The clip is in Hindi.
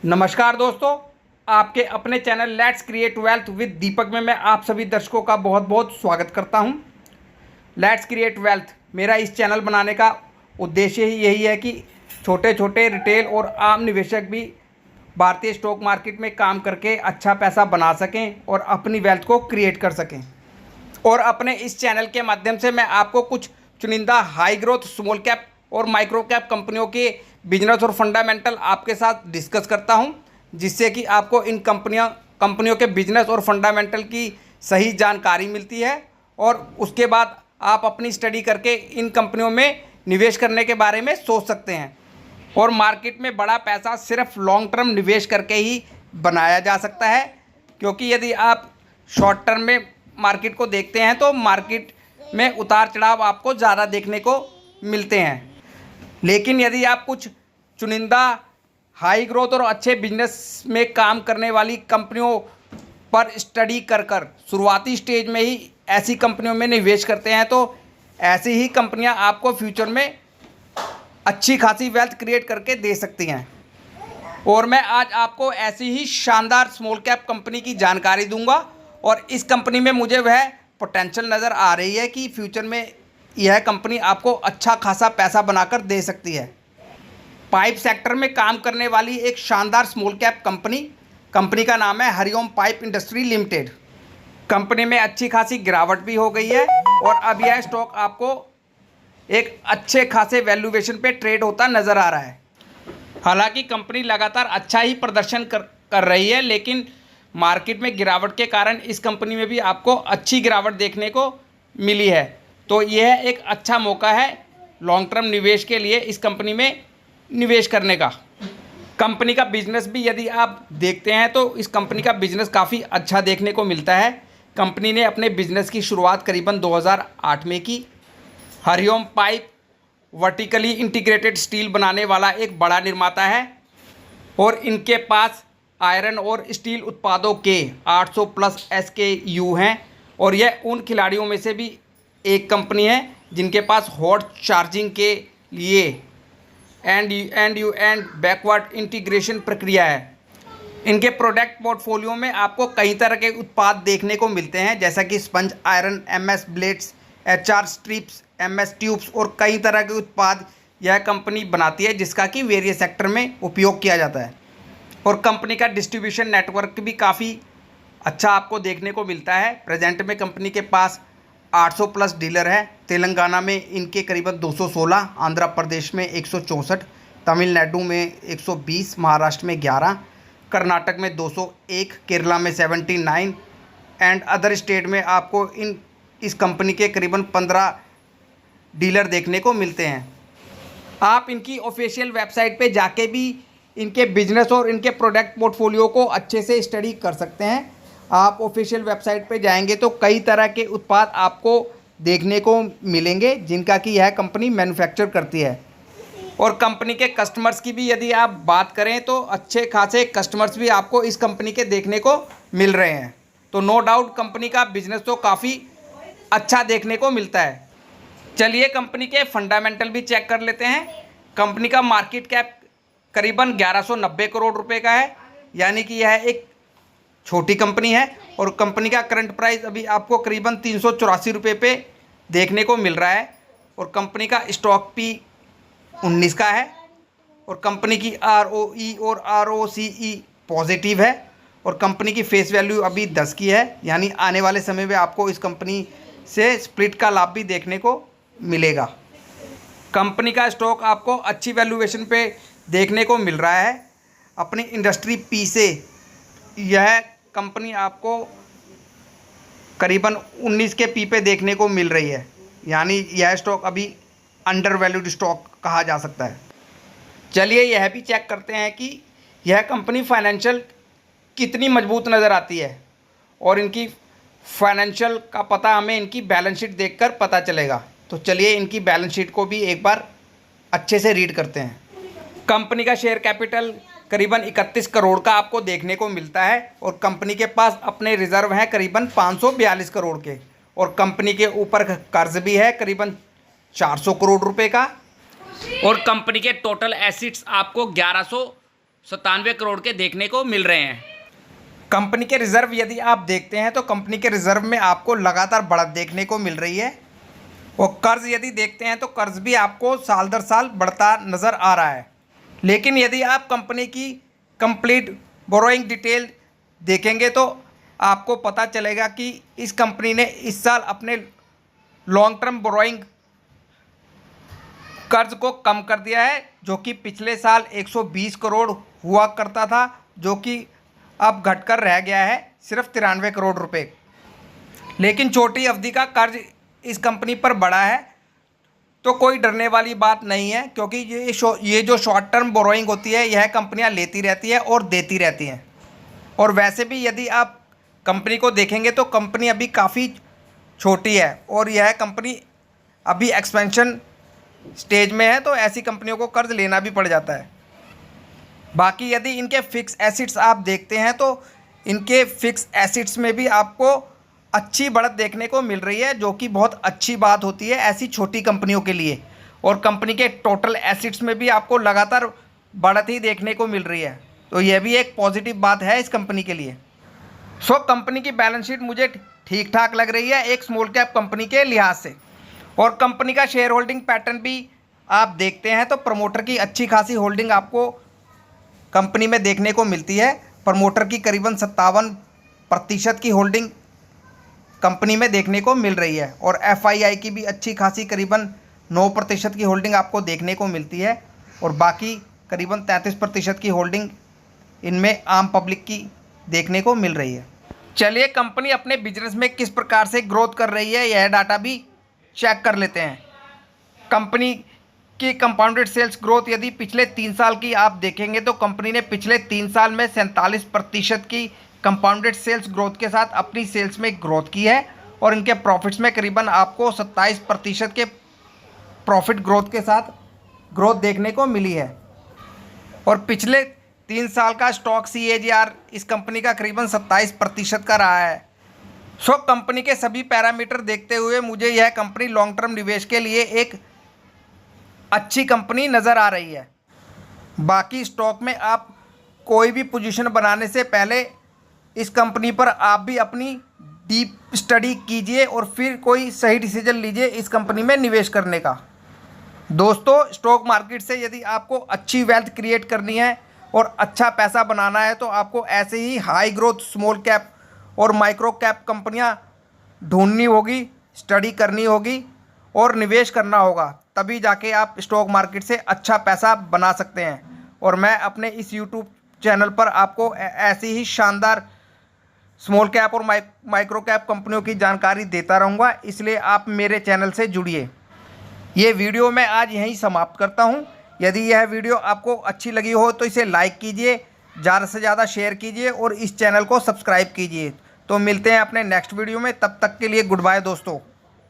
नमस्कार दोस्तों, आपके अपने channel let's create wealth with Deepak में मैं आप सभी दर्शकों का बहुत बहुत स्वागत करता हूं। लेट्स क्रिएट वेल्थ मेरा इस चैनल बनाने का उद्देश्य ही यही है कि छोटे छोटे रिटेल और आम निवेशक भी भारतीय स्टॉक मार्केट में काम करके अच्छा पैसा बना सकें और अपनी वेल्थ को क्रिएट कर सकें। और अपने इस चैनल के माध्यम से मैं आपको कुछ चुनिंदा हाई ग्रोथ, स्मॉल कैप और माइक्रो कैप कंपनियों के बिजनेस और फंडामेंटल आपके साथ डिस्कस करता हूं, जिससे कि आपको इन कंपनियों के बिजनेस और फंडामेंटल की सही जानकारी मिलती है और उसके बाद आप अपनी स्टडी करके इन कंपनियों में निवेश करने के बारे में सोच सकते हैं। और मार्केट में बड़ा पैसा सिर्फ लॉन्ग टर्म निवेश करके ही बनाया जा सकता है, क्योंकि यदि आप शॉर्ट टर्म में मार्केट को देखते हैं तो मार्केट में उतार चढ़ाव आपको ज़्यादा देखने को मिलते हैं। लेकिन यदि आप कुछ चुनिंदा हाई ग्रोथ और अच्छे बिजनेस में काम करने वाली कंपनियों पर स्टडी कर शुरुआती स्टेज में ही ऐसी कंपनियों में निवेश करते हैं तो ऐसी ही कंपनियां आपको फ्यूचर में अच्छी खासी वेल्थ क्रिएट करके दे सकती हैं। और मैं आज आपको ऐसी ही शानदार स्मॉल कैप कंपनी की जानकारी दूंगा और इस कंपनी में मुझे वह पोटेंशियल नज़र आ रही है कि फ्यूचर में यह कंपनी आपको अच्छा खासा पैसा बनाकर दे सकती है। पाइप सेक्टर में काम करने वाली एक शानदार स्मॉल कैप कंपनी का नाम है Hariom pipe industry limited. Company में अच्छी खासी गिरावट भी हो गई है और अब यह स्टॉक आपको एक अच्छे खासे वैल्यूएशन पे ट्रेड होता नज़र आ रहा है। हालांकि कंपनी लगातार अच्छा ही प्रदर्शन कर रही है, लेकिन मार्केट में गिरावट के कारण इस कंपनी में भी आपको अच्छी गिरावट देखने को मिली है। तो यह एक अच्छा मौका है लॉन्ग टर्म निवेश के लिए इस कंपनी में निवेश करने का। कंपनी का बिजनेस भी यदि आप देखते हैं तो इस कंपनी का बिजनेस काफ़ी अच्छा देखने को मिलता है। कंपनी ने अपने बिजनेस की शुरुआत करीबन 2008 में की। Hariom pipe vertically integrated steel बनाने वाला एक बड़ा निर्माता है और इनके पास आयरन और स्टील उत्पादों के 800 प्लस SKU हैं और यह उन खिलाड़ियों में से भी एक कंपनी है जिनके पास हॉट चार्जिंग के लिए एंड बैकवर्ड इंटीग्रेशन प्रक्रिया है। इनके प्रोडक्ट पोर्टफोलियो में आपको कई तरह के उत्पाद देखने को मिलते हैं, जैसा कि sponge iron, MS blades, HR strips, MS tubes और कई तरह के उत्पाद यह कंपनी बनाती है जिसका कि वेरियस सेक्टर में उपयोग किया जाता है। और कंपनी का डिस्ट्रीब्यूशन नेटवर्क भी काफ़ी अच्छा आपको देखने को मिलता है। प्रेजेंट में कंपनी के पास 800 प्लस डीलर है। तेलंगाना में इनके करीबन 216, आंध्र प्रदेश में 164, तमिलनाडु में 120, महाराष्ट्र में 11, कर्नाटक में 201, केरला में 79 एंड अदर स्टेट में आपको इस कंपनी के करीबन 15 डीलर देखने को मिलते हैं। आप इनकी ऑफिशियल वेबसाइट पे जाके भी इनके बिजनेस और इनके प्रोडक्ट पोर्टफोलियो को अच्छे से स्टडी कर सकते हैं। आप ऑफिशियल वेबसाइट पे जाएंगे तो कई तरह के उत्पाद आपको देखने को मिलेंगे जिनका कि यह कंपनी मैन्युफैक्चर करती है। और कंपनी के कस्टमर्स की भी यदि आप बात करें तो अच्छे खासे कस्टमर्स भी आपको इस कंपनी के देखने को मिल रहे हैं। तो नो डाउट कंपनी का बिजनेस तो काफ़ी अच्छा देखने को मिलता है। चलिए कंपनी के फंडामेंटल भी चेक कर लेते हैं। कंपनी का मार्केट कैप करीबन 1190 करोड़ रुपए का है, यानी कि यह एक छोटी कंपनी है। और कंपनी का करंट प्राइस अभी आपको करीबन 384 रुपये पे देखने को मिल रहा है। और कंपनी का स्टॉक P 19 का है और कंपनी की ROE और ROCE पॉजिटिव है और कंपनी की फेस वैल्यू अभी 10 की है, यानी आने वाले समय में आपको इस कंपनी से स्प्लिट का लाभ भी देखने को मिलेगा। कंपनी का स्टॉक आपको अच्छी वैल्यूएशन पे देखने को मिल रहा है। अपनी इंडस्ट्री P से यह कंपनी आपको करीबन 19 के P पे देखने को मिल रही है, यानी यह स्टॉक अभी अंडर वैल्यूड स्टॉक कहा जा सकता है। चलिए यह भी चेक करते हैं कि यह कंपनी फाइनेंशियल कितनी मजबूत नज़र आती है और इनकी फाइनेंशियल का पता हमें इनकी बैलेंस शीट देखकर पता चलेगा। तो चलिए इनकी बैलेंस शीट को भी एक बार अच्छे से रीड करते हैं। कंपनी का शेयर कैपिटल करीबन 31 करोड़ का आपको देखने को मिलता है और कंपनी के पास अपने रिजर्व हैं करीबन 542 करोड़ के और कंपनी के ऊपर कर्ज भी है करीबन 400 करोड़ रुपए का और कंपनी के टोटल एसिट्स आपको 97 करोड़ के देखने को मिल रहे हैं। कंपनी के रिजर्व यदि आप देखते हैं तो कंपनी के रिजर्व में आपको लगातार बढ़त देखने को मिल रही है। और कर्ज यदि देखते हैं तो कर्ज भी आपको साल दर साल बढ़ता नज़र आ रहा है। लेकिन यदि आप कंपनी की कंप्लीट बोरोइंग डिटेल देखेंगे तो आपको पता चलेगा कि इस कंपनी ने इस साल अपने लॉन्ग टर्म बोरोइंग कर्ज को कम कर दिया है, जो कि पिछले साल 120 करोड़ हुआ करता था, जो कि अब घटकर रह गया है सिर्फ 93 करोड़ रुपए। लेकिन छोटी अवधि का कर्ज इस कंपनी पर बढ़ा है तो कोई डरने वाली बात नहीं है, क्योंकि ये जो शॉर्ट टर्म बोरोइंग होती है यह कंपनियां लेती रहती है और देती रहती हैं। और वैसे भी यदि आप कंपनी को देखेंगे तो कंपनी अभी काफ़ी छोटी है और यह कंपनी अभी एक्सपेंशन स्टेज में है, तो ऐसी कंपनियों को कर्ज लेना भी पड़ जाता है। बाकी यदि इनके फिक्स एसिट्स आप देखते हैं तो इनके फिक्स एसिट्स में भी आपको अच्छी बढ़त देखने को मिल रही है, जो कि बहुत अच्छी बात होती है ऐसी छोटी कंपनियों के लिए। और कंपनी के टोटल एसिट्स में भी आपको लगातार बढ़त ही देखने को मिल रही है, तो यह भी एक पॉजिटिव बात है इस कंपनी के लिए। कंपनी की बैलेंस शीट मुझे ठीक ठाक लग रही है एक स्मॉल कैप कंपनी के लिहाज से। और कंपनी का शेयर होल्डिंग पैटर्न भी आप देखते हैं तो प्रमोटर की अच्छी खासी होल्डिंग आपको कंपनी में देखने को मिलती है। प्रमोटर की करीबन 57% की होल्डिंग कंपनी में देखने को मिल रही है और FII की भी अच्छी खासी करीबन 9% की होल्डिंग आपको देखने को मिलती है और बाकी करीबन 33% की होल्डिंग इनमें आम पब्लिक की देखने को मिल रही है। चलिए कंपनी अपने बिजनेस में किस प्रकार से ग्रोथ कर रही है यह डाटा भी चेक कर लेते हैं। कंपनी की कंपाउंडेड सेल्स ग्रोथ यदि पिछले 3 साल की आप देखेंगे तो कंपनी ने पिछले 3 साल में 47% की कंपाउंडेड सेल्स ग्रोथ के साथ अपनी सेल्स में ग्रोथ की है और इनके प्रॉफिट्स में करीबन आपको 27% के प्रॉफिट ग्रोथ के साथ ग्रोथ देखने को मिली है। और पिछले 3 साल का स्टॉक CAGR इस कंपनी का करीबन 27% का रहा है। कंपनी के सभी पैरामीटर देखते हुए मुझे यह कंपनी लॉन्ग टर्म निवेश के लिए एक अच्छी कंपनी नज़र आ रही है। बाकी स्टॉक में आप कोई भी पोजीशन बनाने से पहले इस कंपनी पर आप भी अपनी डीप स्टडी कीजिए और फिर कोई सही डिसीजन लीजिए इस कंपनी में निवेश करने का। दोस्तों, स्टॉक मार्केट से यदि आपको अच्छी वेल्थ क्रिएट करनी है और अच्छा पैसा बनाना है तो आपको ऐसे ही हाई ग्रोथ स्मॉल कैप और माइक्रो कैप कंपनियां ढूंढनी होगी, स्टडी करनी होगी और निवेश करना होगा, तभी जाके आप स्टॉक मार्केट से अच्छा पैसा बना सकते हैं। और मैं अपने इस YouTube चैनल पर आपको ऐसी ही शानदार स्मॉल कैप और माइक्रो कैप कंपनियों की जानकारी देता रहूँगा, इसलिए आप मेरे चैनल से जुड़िए। ये वीडियो मैं आज यहीं समाप्त करता हूँ। यदि यह वीडियो आपको अच्छी लगी हो तो इसे लाइक कीजिए, ज़्यादा से ज़्यादा शेयर कीजिए और इस चैनल को सब्सक्राइब कीजिए। तो मिलते हैं अपने नेक्स्ट वीडियो में, तब तक के लिए गुड बाय दोस्तों।